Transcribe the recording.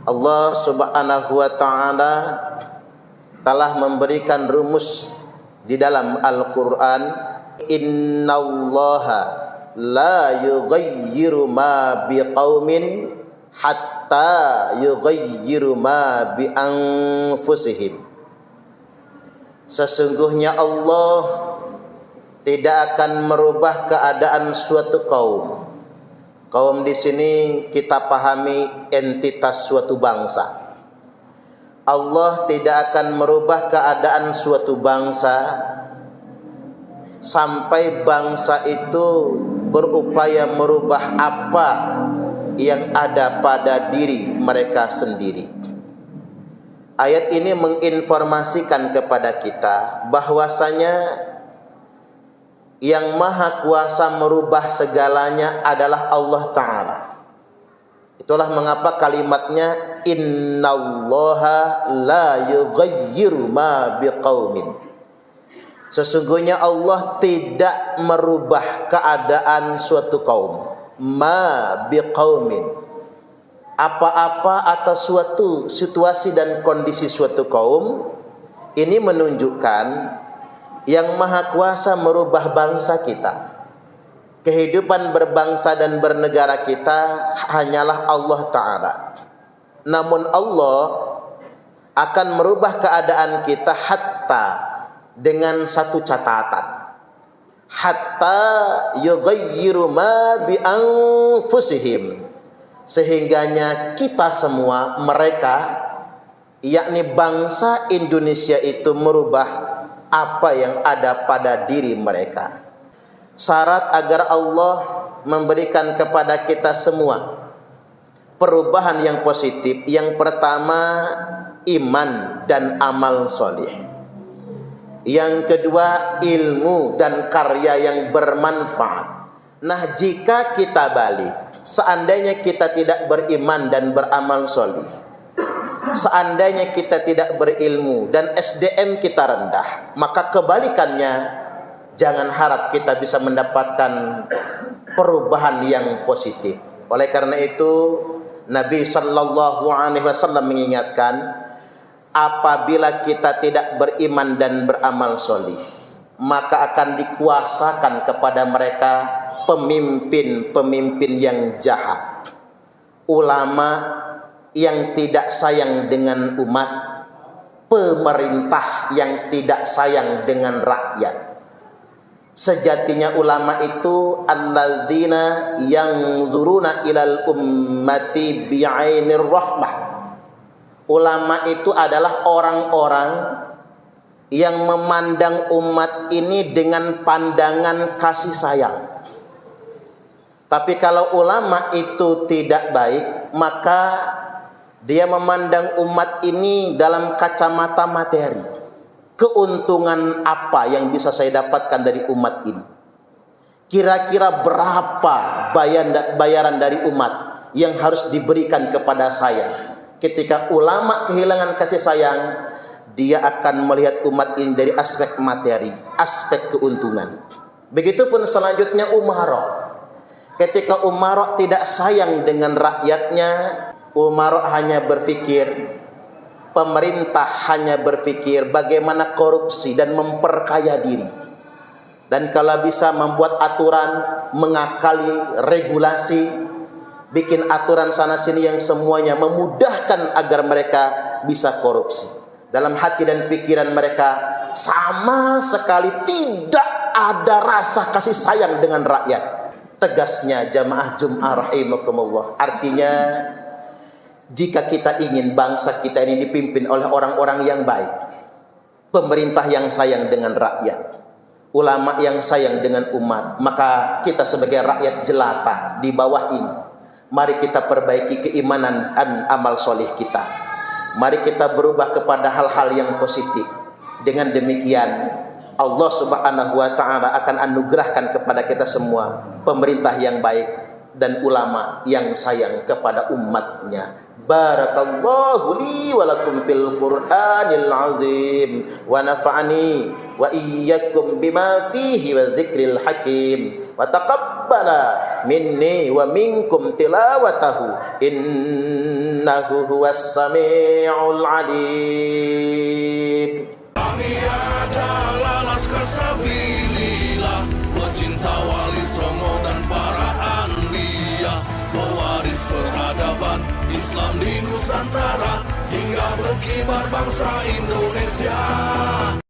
Allah Subhanahu wa ta'ala telah memberikan rumus di dalam Al-Quran, innallaha la yughayyiru ma biqaumin hatta yughayyiru ma bi anfusihim. Sesungguhnya Allah tidak akan merubah keadaan suatu kaum. Kaum di sini kita pahami entitas suatu bangsa. Allah tidak akan merubah keadaan suatu bangsa sampai bangsa itu berupaya merubah apa yang ada pada diri mereka sendiri. Ayat ini menginformasikan kepada kita bahwasanya yang maha kuasa merubah segalanya adalah Allah Ta'ala. Itulah mengapa kalimatnya innallaha la yughayyiru ma biqaumin. Sesungguhnya Allah tidak merubah keadaan suatu kaum. Ma biqaumin, apa-apa atau suatu situasi dan kondisi suatu kaum. Ini menunjukkan yang maha kuasa merubah bangsa kita, kehidupan berbangsa dan bernegara kita hanyalah Allah Ta'ala. Namun Allah akan merubah keadaan kita hatta dengan satu catatan, hatta yughayyiru ma bi anfusihim, sehingganya kita semua, mereka yakni bangsa Indonesia itu merubah apa yang ada pada diri mereka. Syarat agar Allah memberikan kepada kita semua perubahan yang positif, yang pertama iman dan amal soleh, yang kedua ilmu dan karya yang bermanfaat. Nah, jika kita balik, seandainya kita tidak beriman dan beramal soleh, seandainya kita tidak berilmu dan SDM kita rendah, maka kebalikannya, jangan harap kita bisa mendapatkan perubahan yang positif. Oleh karena itu Nabi Sallallahu Alaihi Wasallam mengingatkan, apabila kita tidak beriman dan beramal solih, maka akan dikuasakan kepada mereka pemimpin-pemimpin yang jahat, ulama yang tidak sayang dengan umat, pemerintah yang tidak sayang dengan rakyat. Sejatinya ulama itu alladzina yanzuruna ilal ummati bi'ainir rahmah. Ulama itu adalah orang-orang yang memandang umat ini dengan pandangan kasih sayang. Tapi kalau ulama itu tidak baik, maka dia memandang umat ini dalam kacamata materi. Keuntungan apa yang bisa saya dapatkan dari umat ini? Kira-kira berapa bayaran dari umat yang harus diberikan kepada saya? Ketika ulama kehilangan kasih sayang, dia akan melihat umat ini dari aspek materi, aspek keuntungan. Begitupun selanjutnya umarok. Ketika umarok tidak sayang dengan rakyatnya, umarok hanya berpikir, pemerintah hanya berpikir bagaimana korupsi dan memperkaya diri. Dan kalau bisa membuat aturan, mengakali regulasi, bikin aturan sana sini yang semuanya memudahkan agar mereka bisa korupsi. Dalam hati dan pikiran mereka sama sekali tidak ada rasa kasih sayang dengan rakyat. Tegasnya jamaah Jum'ah rahimakumullah. Artinya, jika kita ingin bangsa kita ini dipimpin oleh orang-orang yang baik, pemerintah yang sayang dengan rakyat, ulama yang sayang dengan umat, maka kita sebagai rakyat jelata di bawah ini, mari kita perbaiki keimanan dan amal soleh kita. Mari kita berubah kepada hal-hal yang positif. Dengan demikian, Allah Subhanahu wa ta'ala akan anugerahkan kepada kita semua pemerintah yang baik dan ulama yang sayang kepada umatnya. Barakallahu li wa lakum fil Qur'anil azim wa nafa'ani wa iyyakum bima fihi wadh-dhikril hakim wa taqabbala minni wa minkum tilawatahu innahu huwas samiul alim. Kami adalah Laskar Sabilillah, pecinta Wali Songo dan para anbiya, pewaris peradaban Islam di Nusantara hingga berkibar bangsa Indonesia.